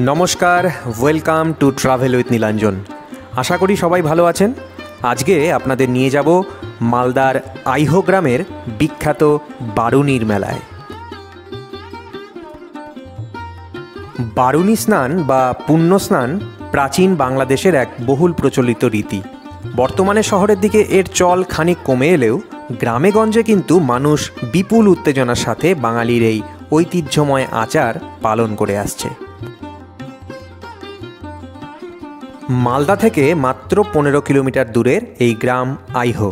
নমস্কার, welcome to travel with Nilanjan. আশা করি সবাই ভালো আছেন। আজকে আপনাদের নিয়ে যাব মালদার আইহো গ্রামের বিখ্যাত বারুনির মেলায়। বারুনি স্নান বা পুণ্য স্নান প্রাচীন বাংলাদেশের এক বহুল প্রচলিত রীতি। বর্তমানে শহরের দিকে এর চল খানিক কমে এলেও গ্রামেগঞ্জে কিন্তু মানুষ বিপুল উত্তেজনার সাথে বাঙালির এই ঐতিহ্যময় আচার পালন করে আসছে। মালদা থেকে মাত্র 15 কিলোমিটার দূরের এই গ্রাম আইহো।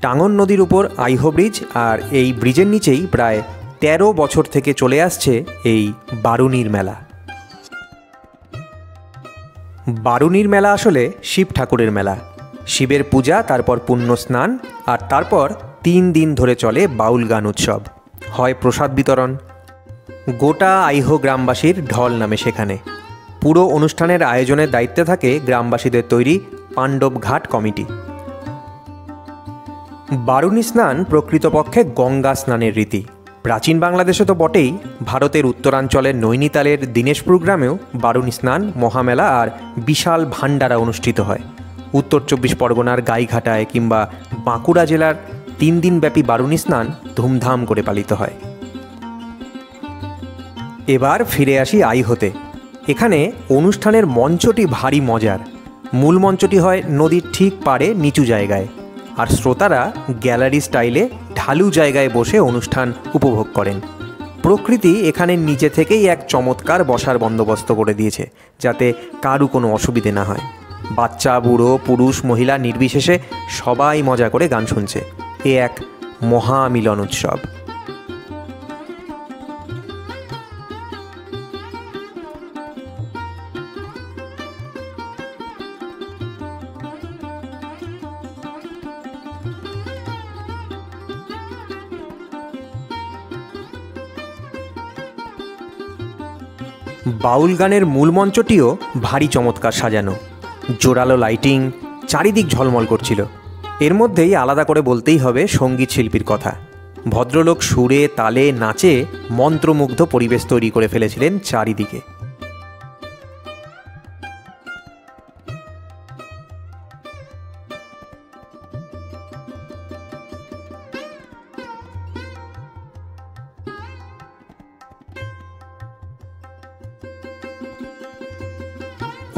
টাঙ্গন নদীর উপর আইহো ব্রিজ, আর এই ব্রিজের নিচেই প্রায় 13 বছর থেকে চলে আসছে এই বারুনির মেলা। বারুনির মেলা আসলে শিব ঠাকুরের মেলা। শিবের পূজা, তারপর পুণ্য স্নান, আর তারপর 3 দিন ধরে চলে বাউল গান উৎসব, হয় প্রসাদ বিতরণ। গোটা আইহো গ্রামবাসীর ঢল নামে সেখানে। পুরো অনুষ্ঠানের আয়োজনের দায়িত্বে থাকে গ্রামবাসীদের তৈরি পাণ্ডব ঘাট কমিটি। বারুনি স্নান প্রকৃতপক্ষে গঙ্গা স্নানের রীতি। প্রাচীন বাংলাদেশে তো বটেই, ভারতের উত্তরাঞ্চলের নৈনিতালের দীনেশপুর গ্রামেও বারুনি স্নান, মহামেলা আর বিশাল ভান্ডারা অনুষ্ঠিত হয়। উত্তর 24 পরগনার গাইঘাটায় কিংবা বাঁকুড়া জেলার 3 দিনব্যাপী বারুনি স্নান ধুমধাম করে পালিত হয়। এবার ফিরে আসি আইহোতে। এখানে অনুষ্ঠানের মঞ্চটি ভারী মজার। মূল মঞ্চটি হয় নদীর ঠিক পাড়ে নিচু জায়গায়, আর শ্রোতারা গ্যালারি স্টাইলে ঢালু জায়গায় বসে অনুষ্ঠান উপভোগ করেন। প্রকৃতি এখানে নিচে থেকেই এক চমৎকার বসার বন্দোবস্ত করে দিয়েছে, যাতে কারু কোনো অসুবিধে না হয়। বাচ্চা, বুড়ো, পুরুষ, মহিলা নির্বিশেষে সবাই মজা করে গান শুনছে। এ এক মহামিলন উৎসব। বাউল গানের মূল মঞ্চটিও ভারী চমৎকার সাজানো। জোরালো লাইটিং, চারিদিক ঝলমল করছিল। এর মধ্যেই আলাদা করে বলতেই হবে সঙ্গীত শিল্পীর কথা। ভদ্রলোক সুরে তালে নাচে মন্ত্রমুগ্ধ পরিবেশ তৈরি করে ফেলেছিলেন চারিদিকে।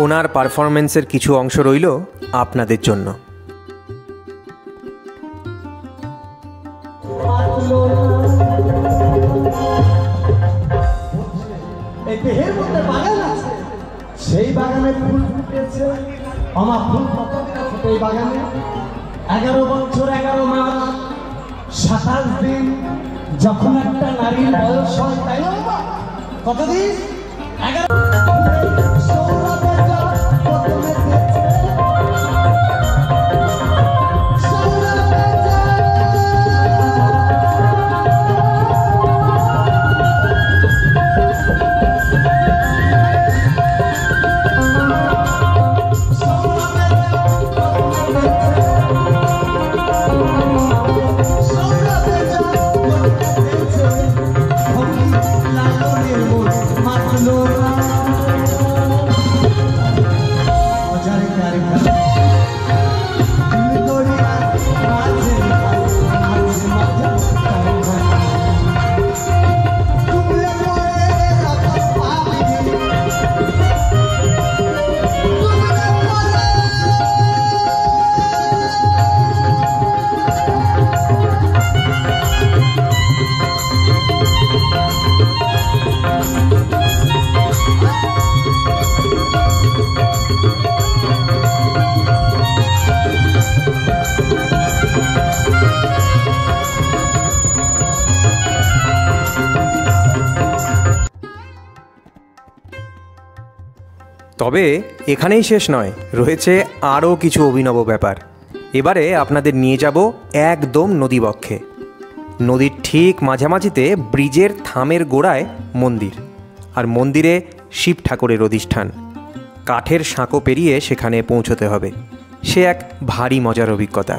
ওনার পারফরমেন্সের কিছু অংশ রইল আপনাদের জন্য। সেই বাগানে ফুল ফুটেছে, আমার ফুল এই বাগানে 11 বছর 11 মাস 27 দিন যখন একটা নারীর বয়স হয়, তাই না? কতদিন? 11। তবে এখানেই শেষ নয়, রয়েছে আরও কিছু অভিনব ব্যাপার। এবারে আপনাদের নিয়ে যাব একদম নদীবক্ষে। নদীর ঠিক মাঝামাঝিতে ব্রিজের থামের গোড়ায় মন্দির, আর মন্দিরে শিব ঠাকুরের অধিষ্ঠান। কাঠের সাঁকো পেরিয়ে সেখানে পৌঁছতে হবে। সে এক ভারী মজার অভিজ্ঞতা।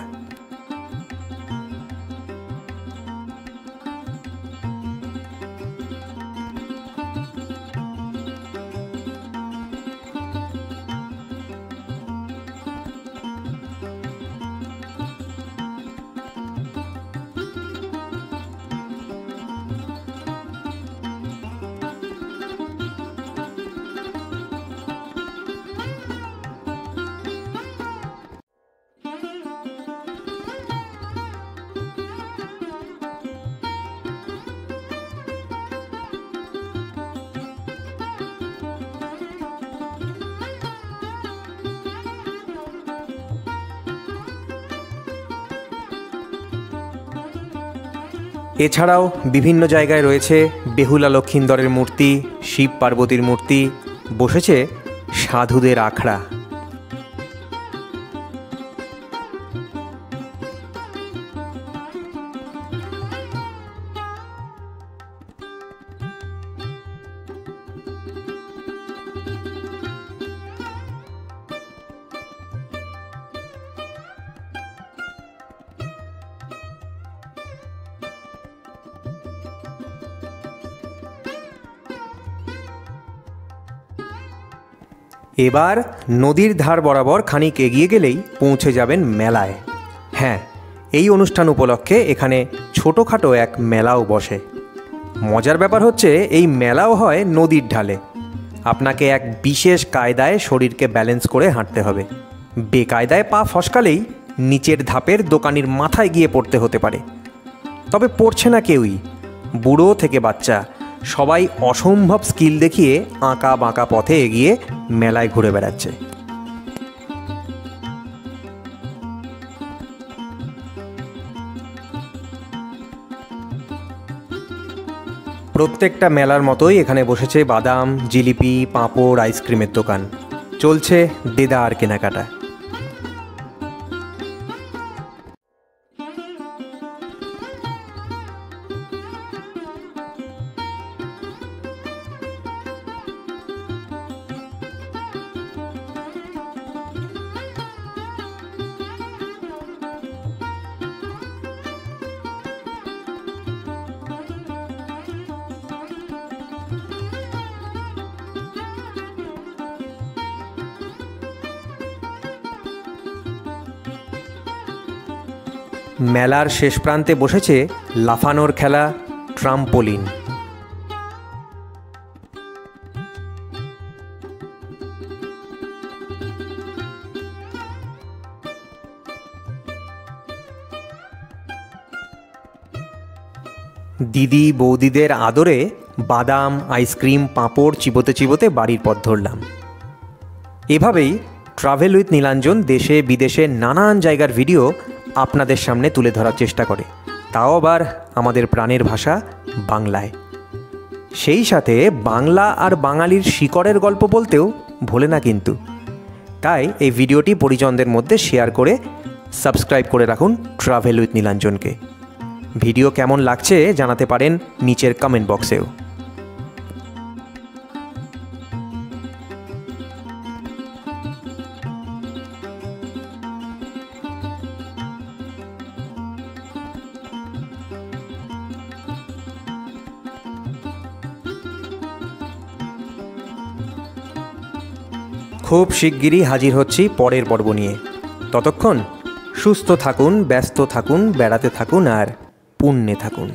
এছাড়াও বিভিন্ন জায়গায় রয়েছে বেহুলা লক্ষিন্দরের মূর্তি, শিব পার্বতীর মূর্তি, বসেছে সাধুদের আখড়া। এবার নদীর ধার বরাবর খানিক এগিয়ে গেলেই পৌঁছে যাবেন মেলায়। হ্যাঁ, এই অনুষ্ঠান উপলক্ষে এখানে ছোটোখাটো এক মেলাও বসে। মজার ব্যাপার হচ্ছে এই মেলাও হয় নদীর ঢালে। আপনাকে এক বিশেষ কায়দায় শরীরকে ব্যালেন্স করে হাঁটতে হবে। বেকায়দায় পা ফসকালেই নিচের ধাপের দোকানির মাথায় গিয়ে পড়তে হতে পারে। তবে পড়ছে না কেউই, বুড়ো থেকে বাচ্চা সবাই অসম্ভব স্কিল দেখিয়ে আঁকা বাঁকা পথে এগিয়ে মেলায় ঘুরে বেড়াচ্ছে। প্রত্যেকটা মেলার মতোই এখানে বসেছে বাদাম, জিলিপি, পাঁপড়, আইসক্রিমের দোকান। চলছে দেদার কেনাকাটা। মেলার শেষ প্রান্তে বসেছে লাফানোর খেলা, ট্রাম্পোলিন। দিদি বৌদিদের আদরে বাদাম, আইসক্রিম, পাঁপড় চিবোতে চিবোতে বাড়ির পথ ধরলাম। এভাবেই ট্রাভেল উইথ নীলাঞ্জন দেশে বিদেশে নানান জায়গার ভিডিও আপনাদের সামনে তুলে ধরার চেষ্টা করে, তাও আবার আমাদের প্রাণের ভাষা বাংলায়। সেই সাথে বাংলা আর বাঙালির শিকড়ের গল্প বলতেও ভোলে না কিন্তু। তাই এই ভিডিওটি পরিজনদের মধ্যে শেয়ার করে সাবস্ক্রাইব করে রাখুন ট্রাভেল উইথ নীলাঞ্জনকে। ভিডিও কেমন লাগছে জানাতে পারেন নিচের কমেন্ট বক্সেও। খুব শিগগিরই হাজির হচ্ছি পরের পর্ব নিয়ে। ততক্ষণ সুস্থ থাকুন, ব্যস্ত থাকুন, বেড়াতে থাকুন আর পুণ্যে থাকুন।